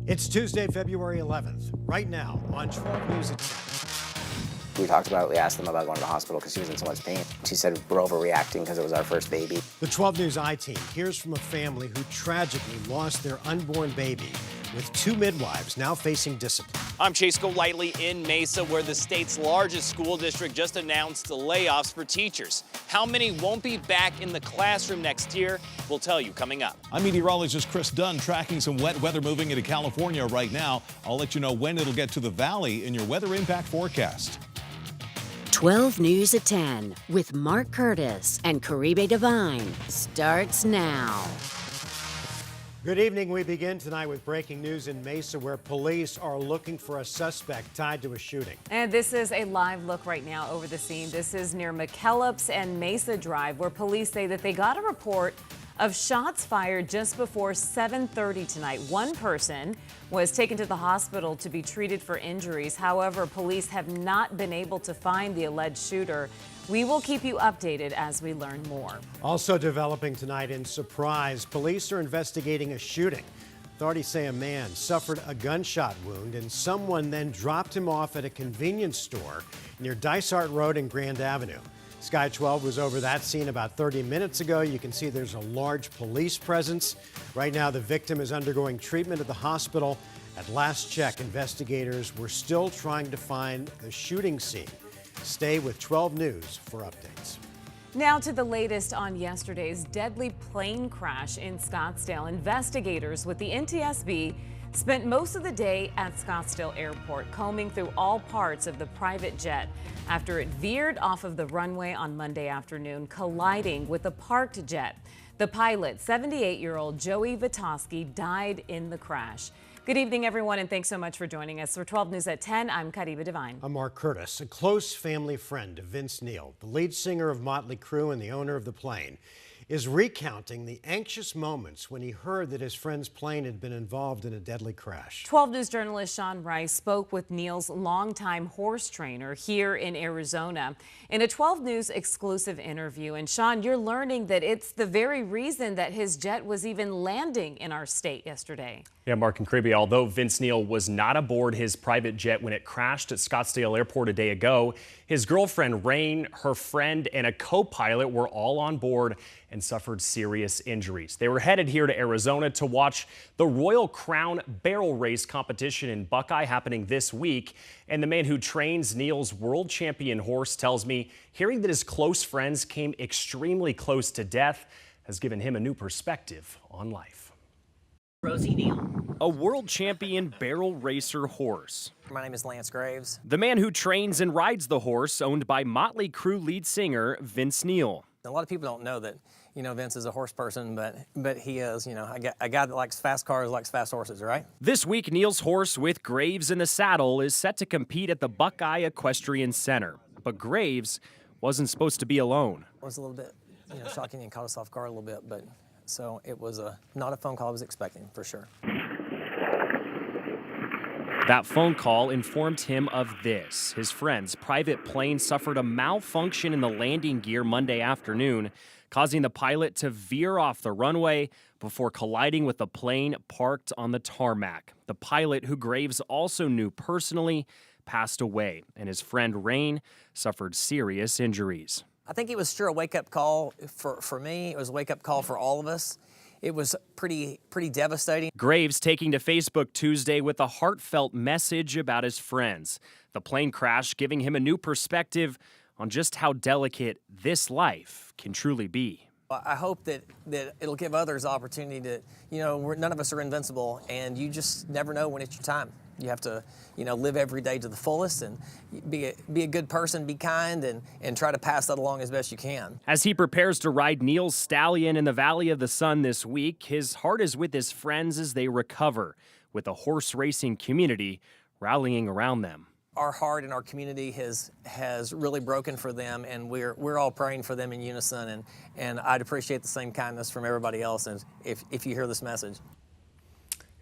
It's Tuesday, February 11th. Right now on 12 News at 10. We asked them about going to the hospital because she was in so much pain. She said we're overreacting because it was our first baby. The 12 News I-Team hears from a family who tragically lost their unborn baby, with 2 midwives now facing discipline. I'm Chase Golightly in Mesa, where the state's largest school district just announced layoffs for teachers. How many won't be back in the classroom next year? We'll tell you coming up. I'm meteorologist Chris Dunn, tracking some wet weather moving into California right now. I'll let you know when it'll get to the valley in your weather impact forecast. 12 News at 10 with Mark Curtis and Caribe Divine starts now. Good evening. We begin tonight with breaking news in Mesa, where police are looking for a suspect tied to a shooting. And this is a live look right now over the scene. This is near McKellips and Mesa Drive, where police say that they got a report of shots fired just before 7:30 tonight. One person was taken to the hospital to be treated for injuries. However, police have not been able to find the alleged shooter. We will keep you updated as we learn more. Also developing tonight in Surprise, police are investigating a shooting. Authorities say a man suffered a gunshot wound and someone then dropped him off at a convenience store near Dysart Road and Grand Avenue. Sky 12 was over that scene about 30 minutes ago. You can see there's a large police presence. Right now, the victim is undergoing treatment at the hospital. At last check, investigators were still trying to find the shooting scene. Stay with 12 News for updates. Now to the latest on yesterday's deadly plane crash in Scottsdale. Investigators with the NTSB spent most of the day at Scottsdale Airport, combing through all parts of the private jet after it veered off of the runway on Monday afternoon, colliding with a parked jet. The pilot, 78-year-old Joey Vitosky, died in the crash. Good evening, everyone, and thanks so much for joining us. For 12 News at 10, I'm Caribe Divine. I'm Mark Curtis. A close family friend of Vince Neil, the lead singer of Motley Crue and the owner of the plane, is recounting the anxious moments when he heard that his friend's plane had been involved in a deadly crash. 12 News journalist Sean Rice spoke with Neil's longtime horse trainer here in Arizona in a 12 News exclusive interview. And Sean, you're learning that it's the very reason that his jet was even landing in our state yesterday. Yeah, Mark and Caribe, although Vince Neil was not aboard his private jet when it crashed at Scottsdale Airport a day ago, his girlfriend Rain, her friend, and a co-pilot were all on board and suffered serious injuries. They were headed here to Arizona to watch the Royal Crown barrel race competition in Buckeye happening this week. And the man who trains Neil's world champion horse tells me hearing that his close friends came extremely close to death has given him a new perspective on life. Rosie Neal. A world champion barrel racer horse. My name is Lance Graves. The man who trains and rides the horse, owned by Motley Crue lead singer Vince Neil. A lot of people don't know that, Vince is a horse person, but he is, a guy that likes fast cars, likes fast horses, right? This week, Neil's horse with Graves in the saddle is set to compete at the Buckeye Equestrian Center. But Graves wasn't supposed to be alone. It was a little bit, shocking and caught us off guard a little bit, but so it was not a phone call I was expecting, for sure. That phone call informed him of this. His friend's private plane suffered a malfunction in the landing gear Monday afternoon, causing the pilot to veer off the runway before colliding with a plane parked on the tarmac. The pilot, who Graves also knew personally, passed away, and his friend Rain suffered serious injuries. I think it was sure a wake-up call for me. It was a wake-up call for all of us. It was pretty devastating. Graves taking to Facebook Tuesday with a heartfelt message about his friends. The plane crash giving him a new perspective on just how delicate this life can truly be. I hope that it'll give others opportunity to, none of us are invincible, and you just never know when it's your time. You have to, live every day to the fullest and be a good person, be kind, and try to pass that along as best you can. As he prepares to ride Neil's stallion in the Valley of the Sun this week, his heart is with his friends as they recover, with the horse racing community rallying around them. Our heart and our community has really broken for them, and we're all praying for them in unison, and I'd appreciate the same kindness from everybody else and if you hear this message.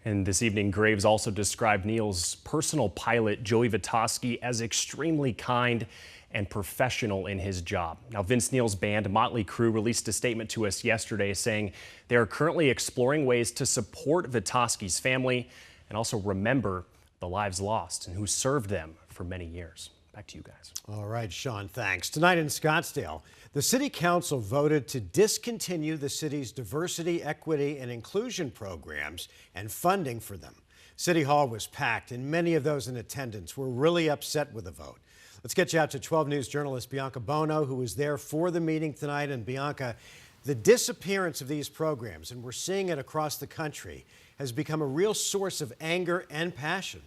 And this evening, Graves also described Neil's personal pilot, Joey Vitosky, as extremely kind and professional in his job. Now, Vince Neil's band, Motley Crue, released a statement to us yesterday saying they are currently exploring ways to support Vitosky's family and also remember the lives lost and who served them for many years. Back to you guys. All right, Sean, thanks. Tonight in Scottsdale, the City Council voted to discontinue the city's diversity, equity, and inclusion programs and funding for them. City Hall was packed, and many of those in attendance were really upset with the vote. Let's get you out to 12 News journalist Bianca Bono, who was there for the meeting tonight. And Bianca, the disappearance of these programs, and we're seeing it across the country, has become a real source of anger and passion.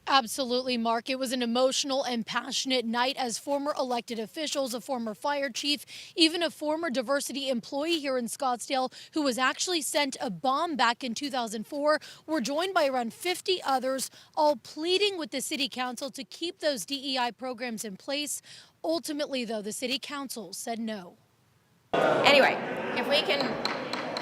Absolutely, Mark. It was an emotional and passionate night as former elected officials, a former fire chief, even a former diversity employee here in Scottsdale who was actually sent a bomb back in 2004 were joined by around 50 others, all pleading with the city council to keep those DEI programs in place. Ultimately, though, the city council said no. Anyway, if we can...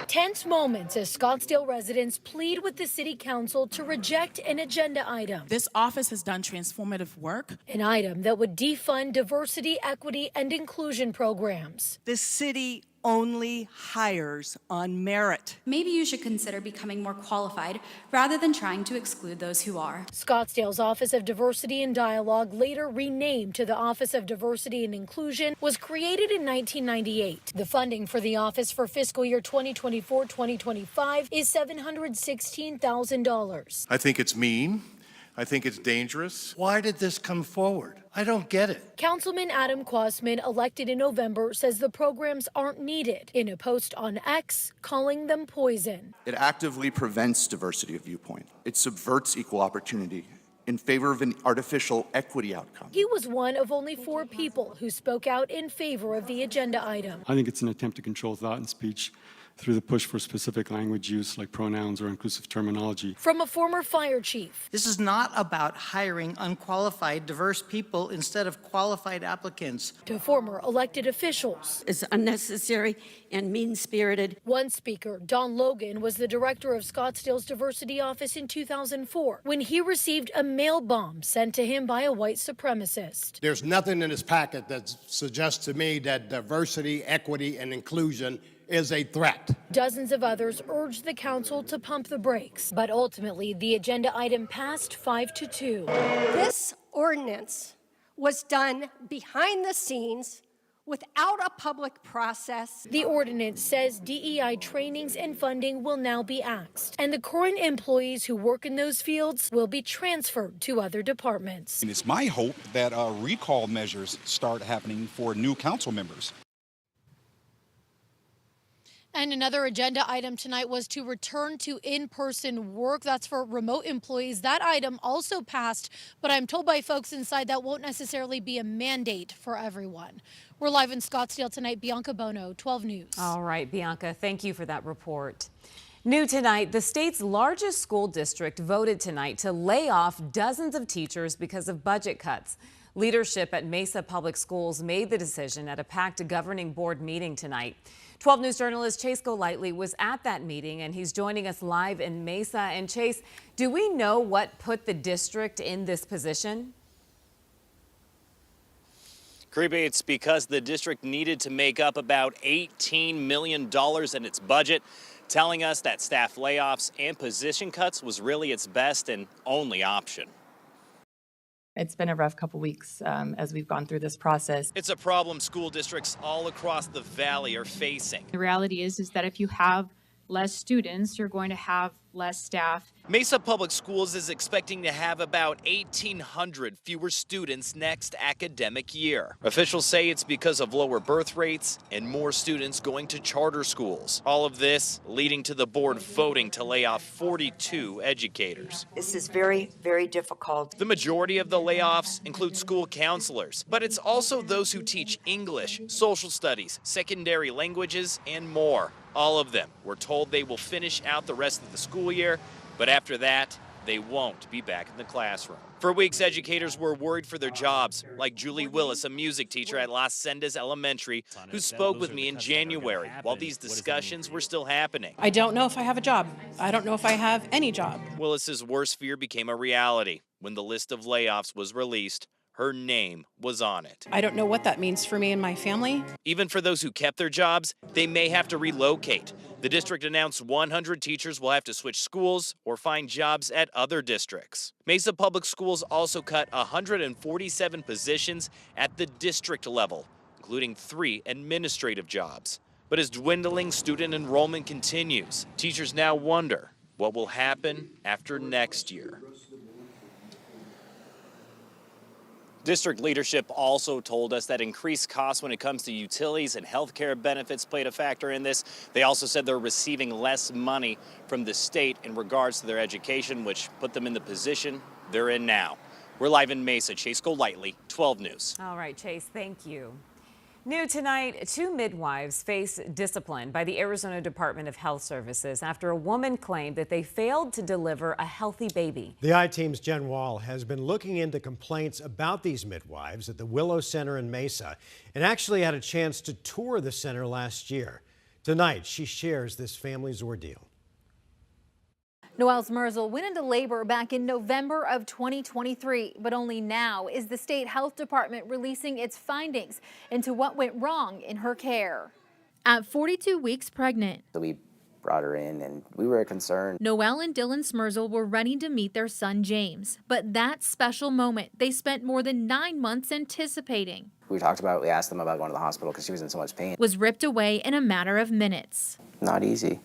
Tense moments as Scottsdale residents plead with the city council to reject an agenda item. This office has done transformative work. An item that would defund diversity, equity, and inclusion programs. The city only hires on merit. Maybe you should consider becoming more qualified rather than trying to exclude those who are. Scottsdale's Office of Diversity and Dialogue, later renamed to the Office of Diversity and Inclusion, was created in 1998. The funding for the office for fiscal year 2024-2025 is $716,000. I think it's mean. I think it's dangerous. Why did this come forward? I don't get it. Councilman Adam Quasman, elected in November, says the programs aren't needed in a post on X, calling them poison. It actively prevents diversity of viewpoint. It subverts equal opportunity in favor of an artificial equity outcome. He was one of only 4 people who spoke out in favor of the agenda item. I think it's an attempt to control thought and speech through the push for specific language use like pronouns or inclusive terminology. From a former fire chief. This is not about hiring unqualified, diverse people instead of qualified applicants. To former elected officials. It's unnecessary and mean-spirited. One speaker, Don Logan, was the director of Scottsdale's diversity office in 2004 when he received a mail bomb sent to him by a white supremacist. There's nothing in this packet that suggests to me that diversity, equity, and inclusion is a threat. Dozens of others urged the council to pump the brakes, but ultimately the agenda item passed 5-2. This ordinance was done behind the scenes without a public process. The ordinance says DEI trainings and funding will now be axed, and the current employees who work in those fields will be transferred to other departments. And it's my hope that recall measures start happening for new council members. And another agenda item tonight was to return to in-person work. That's for remote employees. That item also passed, but I'm told by folks inside that won't necessarily be a mandate for everyone. We're live in Scottsdale tonight. Bianca Bono, 12 News. All right, Bianca, thank you for that report. New tonight, the state's largest school district voted tonight to lay off dozens of teachers because of budget cuts. Leadership at Mesa Public Schools made the decision at a packed governing board meeting tonight. 12 News journalist Chase Golightly was at that meeting, and he's joining us live in Mesa. And Chase, do we know what put the district in this position? Creepy, it's because the district needed to make up about $18 million in its budget, telling us that staff layoffs and position cuts was really its best and only option. It's been a rough couple weeks as we've gone through this process. It's a problem school districts all across the valley are facing. The reality is that if you have less students, you're going to have less staff. Mesa Public Schools is expecting to have about 1,800 fewer students next academic year. Officials say it's because of lower birth rates and more students going to charter schools. All of this leading to the board voting to lay off 42 educators. This is very, very difficult. The majority of the layoffs include school counselors, but it's also those who teach English, social studies, secondary languages, and more. All of them were told they will finish out the rest of the school year, but after that, they won't be back in the classroom. For weeks, educators were worried for their jobs, like Julie Willis, a music teacher at Las Sendas Elementary, who spoke with me in January while these discussions were still happening. I don't know if I have a job. I don't know if I have any job. Willis's worst fear became a reality when the list of layoffs was released. Her name was on it. I don't know what that means for me and my family. Even for those who kept their jobs, they may have to relocate. The district announced 100 teachers will have to switch schools or find jobs at other districts. Mesa Public Schools also cut 147 positions at the district level, including 3 administrative jobs. But as dwindling student enrollment continues, teachers now wonder what will happen after next year. District leadership also told us that increased costs when it comes to utilities and health care benefits played a factor in this. They also said they're receiving less money from the state in regards to their education, which put them in the position they're in now. We're live in Mesa. Chase Golightly, 12 News. All right, Chase, thank you. New tonight, 2 midwives face discipline by the Arizona Department of Health Services after a woman claimed that they failed to deliver a healthy baby. The I-Team's Jen Wall has been looking into complaints about these midwives at the Willow Center in Mesa and actually had a chance to tour the center last year. Tonight, she shares this family's ordeal. Noelle Smerzel went into labor back in November of 2023, but only now is the state health department releasing its findings into what went wrong in her care. At 42 weeks pregnant, So we brought her in and we were concerned. Noelle and Dylan Smerzel were ready to meet their son James, but that special moment they spent more than 9 months anticipating We asked them about going to the hospital because she was in so much pain. was ripped away in a matter of minutes. Not easy.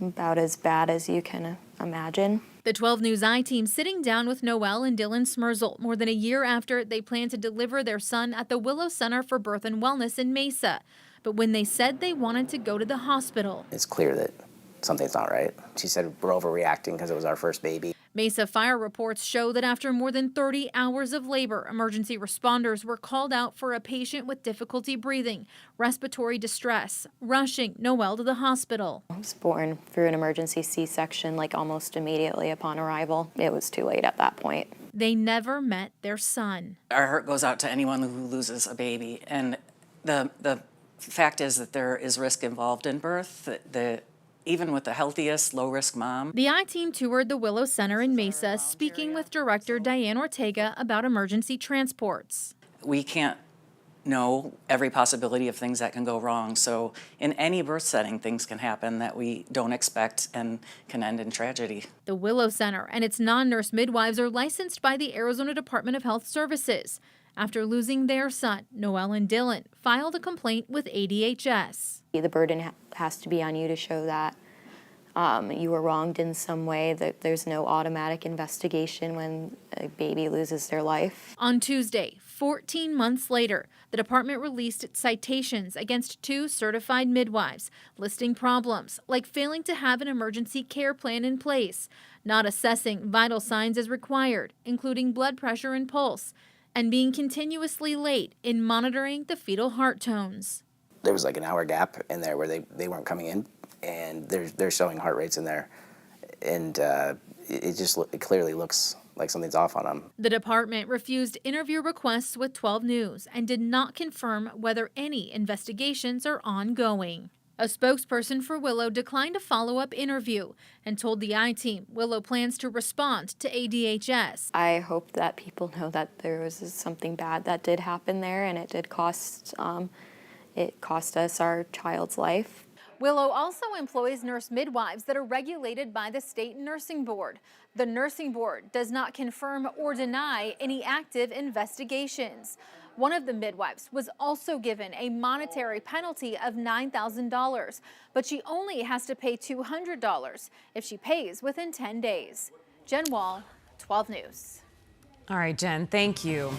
About as bad as you can imagine. The 12 News I-Team sitting down with Noelle and Dylan Smerzel more than a year after they planned to deliver their son at the Willow Center for Birth and Wellness in Mesa. But when they said they wanted to go to the hospital, It's clear that something's not right. She said we're overreacting because it was our first baby. Mesa fire reports show that after more than 30 hours of labor, emergency responders were called out for a patient with difficulty breathing, respiratory distress, rushing Noelle to the hospital. I was born through an emergency C-section like almost immediately upon arrival. It was too late at that point. They never met their son. Our heart goes out to anyone who loses a baby, and the fact is that there is risk involved in birth. Even with the healthiest, low-risk mom. The I-Team toured the Willow Center in Mesa, speaking with Director Diane Ortega about emergency transports. We can't know every possibility of things that can go wrong, so in any birth setting, things can happen that we don't expect and can end in tragedy. The Willow Center and its non-nurse midwives are licensed by the Arizona Department of Health Services. After losing their son, Noelle and Dylan filed a complaint with ADHS. The burden has to be on you to show that you were wronged in some way, that there's no automatic investigation when a baby loses their life. On Tuesday, 14 months later, the department released citations against 2 certified midwives, listing problems like failing to have an emergency care plan in place, not assessing vital signs as required, including blood pressure and pulse, and being continuously late in monitoring the fetal heart tones. There was like an hour gap in there where they weren't coming in, and they're showing heart rates in there, and it clearly looks like something's off on them. The department refused interview requests with 12 News and did not confirm whether any investigations are ongoing. A spokesperson for Willow declined a follow-up interview and told the I-Team Willow plans to respond to ADHS. I hope that people know that there was something bad that did happen there, and it did cost us our child's life. Willow also employs nurse midwives that are regulated by the state nursing board. The nursing board does not confirm or deny any active investigations. One of the midwives was also given a monetary penalty of $9,000, but she only has to pay $200 if she pays within 10 days. Jen Wall, 12 News. All right, Jen, thank you.